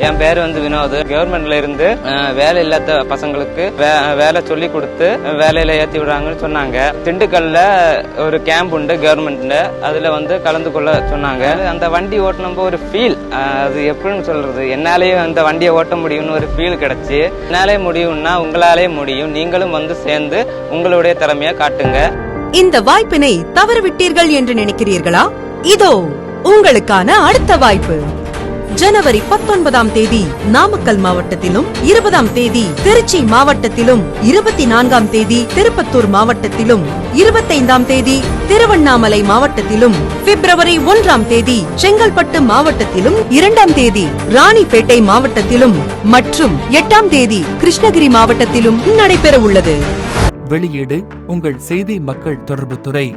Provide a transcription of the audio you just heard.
என் பேர் வந்து வினோத். கவர்மெண்ட்ல இருந்து வேலை இல்லாத பசங்களுக்கு வேலை சொல்லி கொடுத்து வேலையில ஏத்தி விடுறாங்கன்னு சொன்னாங்க. திண்டுக்கல்ல ஒரு கேம்ப் உண்டு கவர்மெண்ட்ல, அதுல வந்து கலந்து கொள்ள சொன்னாங்க. அந்த வண்டி ஓட்டினப்போ ஒரு ஃபீல், அது எப்படின்னு சொல்றது, என்னாலேயும் அந்த வண்டியை ஓட்ட முடியும்னு ஒரு ஃபீல் கிடைச்சு, என்னாலே முடியும்னா உங்களாலே முடியும், நீங்களும் வந்து சேர்ந்து உங்களுடைய திறமையை காட்டுங்க. இந்த வாய்ப்பினை தவறவிட்டீர்கள் என்று நினைக்கிறீர்களா? இதோ உங்களுக்கான அடுத்த வாய்ப்பு. ஜனவரி 19ஆம் தேதி நாமக்கல் மாவட்டத்திலும், 20ஆம் தேதி திருச்சி மாவட்டத்திலும், 24ஆம் தேதி திருப்பத்தூர் மாவட்டத்திலும், 25ஆம் தேதி திருவண்ணாமலை மாவட்டத்திலும், பிப்ரவரி 1ஆம் தேதி செங்கல்பட்டு மாவட்டத்திலும், 2ஆம் தேதி ராணிப்பேட்டை மாவட்டத்திலும் மற்றும் 8ஆம் தேதி கிருஷ்ணகிரி மாவட்டத்திலும் நடைபெற உள்ளது. வெளியீடு உங்கள் செய்தி மக்கள் தொடர்பு துறை.